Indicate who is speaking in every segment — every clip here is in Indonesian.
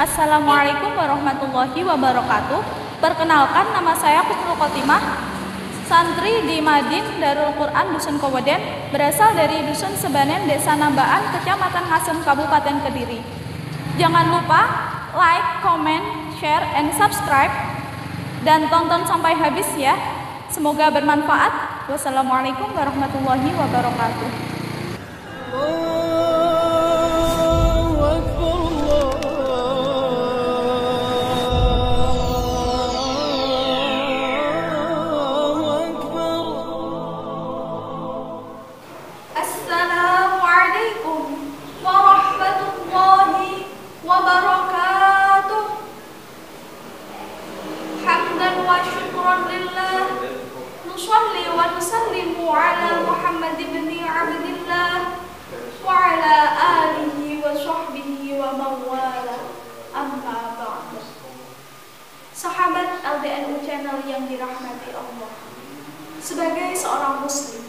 Speaker 1: Assalamualaikum warahmatullahi wabarakatuh. Perkenalkan, nama saya Kutul Khotimah, santri di Madin Darul Quran Dusun Koweden, berasal dari Dusun Sebanen, Desa Nambaan, Kecamatan Ngasem, Kabupaten Kediri. Jangan lupa like, comment, share, and subscribe, dan tonton sampai habis ya. Semoga bermanfaat. Wassalamualaikum warahmatullahi wabarakatuh.
Speaker 2: Nusalli wa nusallimu ala Muhammad ibn Abdillah wa ala alihi wa sahbihi wa mawala, amma ba'd. Sahabat LDNU Channel yang dirahmati Allah, sebagai seorang muslim,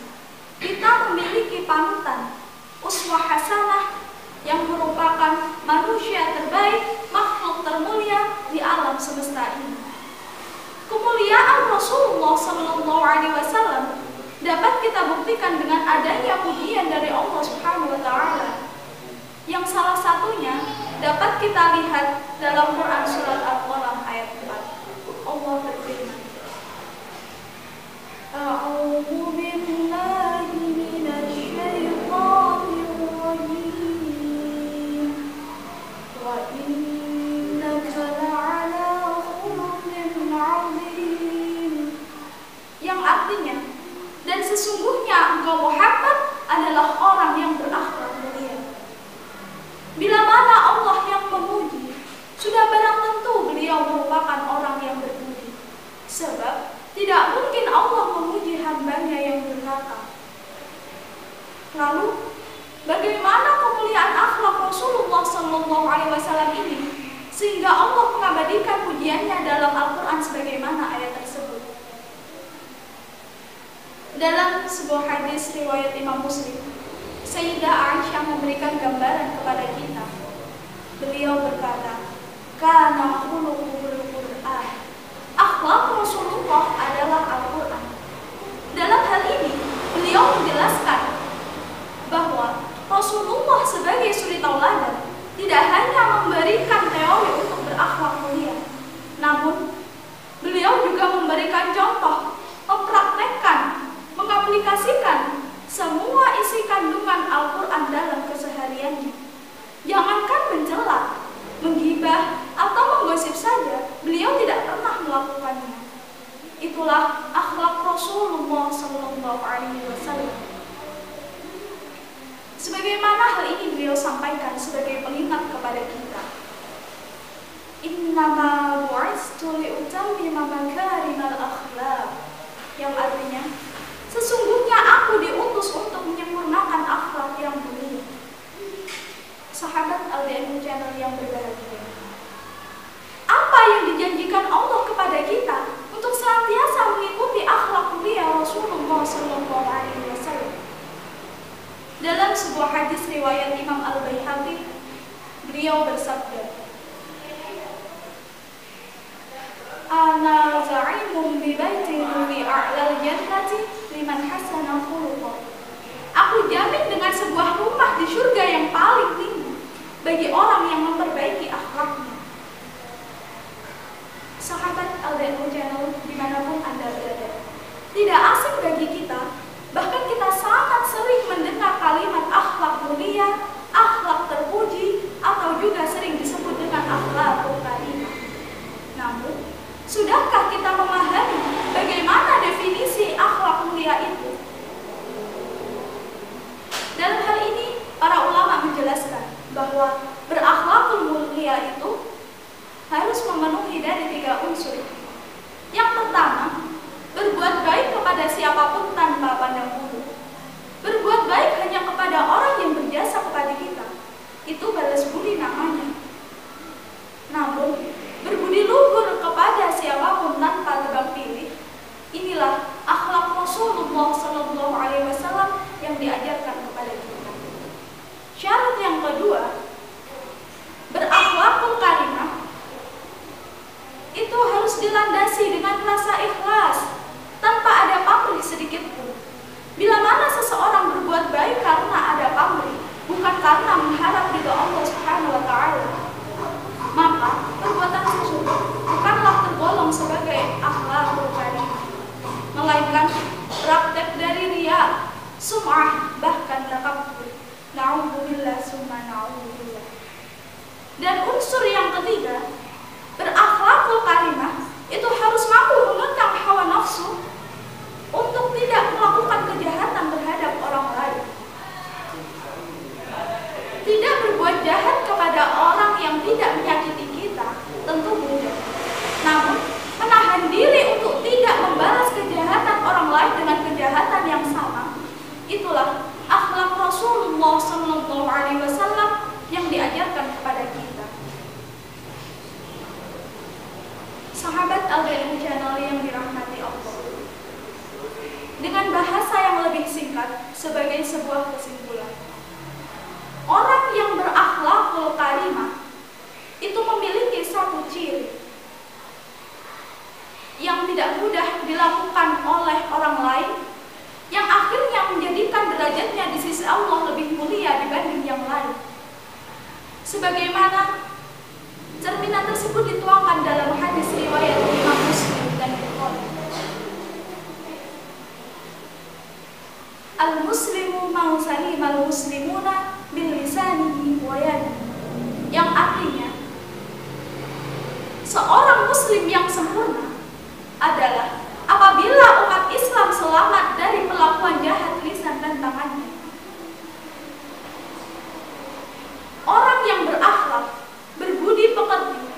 Speaker 2: kita memiliki panutan, uswah hasanah, yang merupakan manusia terbaik, makhluk termulia di alam semesta ini. Kemuliaan Rasulullah SAW dapat kita buktikan dengan adanya pujian dari Allah Subhanahu wa Ta'ala, yang salah satunya dapat kita lihat dalam Quran surat Al-Qalam ayat 4. Allah berfirman, A'udzu billahi minasy syaithanir rajim wa innaka la'ala khuluqin 'adzim, yang artinya, dan sesungguhnya engkau Muhammad adalah orang yang berakhlak mulia. Bila mana Allah yang memuji, sudah barang tentu beliau merupakan orang yang berbudi. Sebab tidak mungkin Allah memuji hambanya yang durhaka. Lalu, bagaimana kemuliaan akhlak Rasulullah SAW ini sehingga Allah mengabadikan pujiannya dalam Al-Quran sebagaimana ayat tersebut? Dalam sebuah hadis riwayat Imam Muslim, Sayyidah Aisyah memberikan gambaran kepada kita. Beliau berkata, "Kana khuluqul Qur'an." Akhlak Rasulullah adalah Al-Quran. Dalam hal ini, beliau menjelaskan bahwa Rasulullah sebagai suri tauladan tidak hanya memberikan teori untuk berakhlak mulia, namun beliau juga memberikan contoh, mempraktekkan, mengaplikasikan semua isi kandungan Al-Quran dalam kesehariannya. Jangankan mencela, menggibah, atau menggosip saja, beliau tidak pernah melakukannya. Itulah akhlak Rasulullah SAW. Sebagaimana hal ini beliau sampaikan sebagai pengingat kepada kita. Innama bu'istu li'utammima makarimal akhlaq, yang artinya, sesungguhnya aku diutus untuk menyempurnakan akhlak yang mulia. Sahabat LDNU Channel yang berbahagia, apa yang dijanjikan Allah kepada kita untuk senantiasa mengikuti akhlak mulia Rasulullah SAW? Dalam sebuah hadis riwayat Imam Al-Baihaqi, beliau bersabda, "Ana za'imun bi baitin fi a'lal jannati liman hasana khuluquh." Aku jamin dengan sebuah rumah di surga yang paling tinggi bagi orang yang memperbaiki akhlaknya. Sahabat LDNU Channel dimanapun Anda berada, tidak asing bagi kita, bahkan kita sangat sering mendengar kalimat akhlak mulia, akhlak terpuji, atau juga sering disebut dengan akhlakul karimah. Namun, sudahkah kita memahami bagaimana definisi akhlak mulia itu? Dalam hal ini, para ulama menjelaskan bahwa berakhlakul mulia itu harus memenuhi dari 3 unsur. Yang pertama, berbuat baik kepada siapapun tanpa pandang bulu. Berbuat baik hanya kepada orang yang berjasa kepada kita. Itu balas budi namanya. Namun, berbudi luhur kepada siapapun tanpa tebang pilih, inilah akhlak Rasulullah SAW yang diajarkan kepada kita. Syarat yang kedua, berakhlakul karimah dengan rasa ikhlas, tanpa ada pamrih sedikit pun. Bila mana seseorang berbuat baik karena ada pamrih, bukan karena mengharap ridho Allah Subhanahu wa Ta'ala, maka perbuatan tersebut bukanlah tergolong sebagai akhlakul karimah, melainkan praktek dari riya, sum'ah, bahkan takabbur. Na'udzubillah summa na'udzubillah. Dan unsur yang ketiga, berakhlakul karimah itu harus mampu menentang hawa nafsu untuk tidak melakukan kejahatan terhadap orang lain. Tidak berbuat jahat kepada orang yang tidak menyakiti kita tentu mudah. Namun, menahan diri untuk tidak membalas kejahatan orang lain dengan kejahatan yang sama, itulah akhlak Rasulullah SAW yang diajarkan kepada kita. Sahabat Al-Ilmu Channel yang dirahmati Allah, dengan bahasa yang lebih singkat sebagai sebuah kesimpulan, orang yang berakhlakul karimah itu memiliki satu ciri yang tidak mudah dilakukan oleh orang lain, yang akhirnya menjadikan derajatnya di sisi Allah lebih mulia dibanding yang lain. Sebagaimana cerminan tersebut dituangkan dalam hadis riwayat Imam Muslim dan Bukhari. Al-muslimu man salimal muslimuna bil lisanihi wa yadihi, yang artinya seorang muslim yang sempurna adalah apabila umat Islam selamat dari perlakuan jahat lisan dan tangannya. Orang yang berakhlak, berbudi pekerti,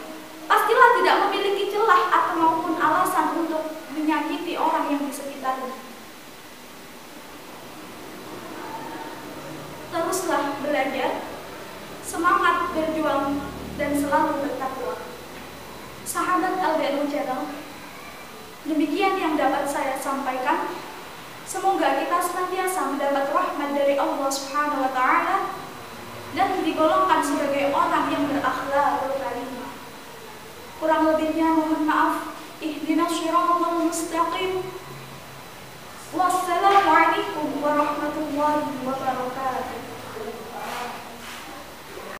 Speaker 2: pastilah tidak memiliki celah atau maupun alasan untuk menyakiti orang yang di sekitarnya. Teruslah belajar, semangat berjuang, dan selalu bertakwa. Sahabat Al-Ilmu Channel, demikian yang dapat saya sampaikan. Semoga kita senantiasa mendapat rahmat dari Allah Subhanahu wa Ta'ala dan digolongkan sebagai orang yang berakhlakul karimah. Kurang lebihnya mohon maaf. Ihdinas shiratal mustaqim. Wassalamualaikum warahmatullahi wabarakatuh.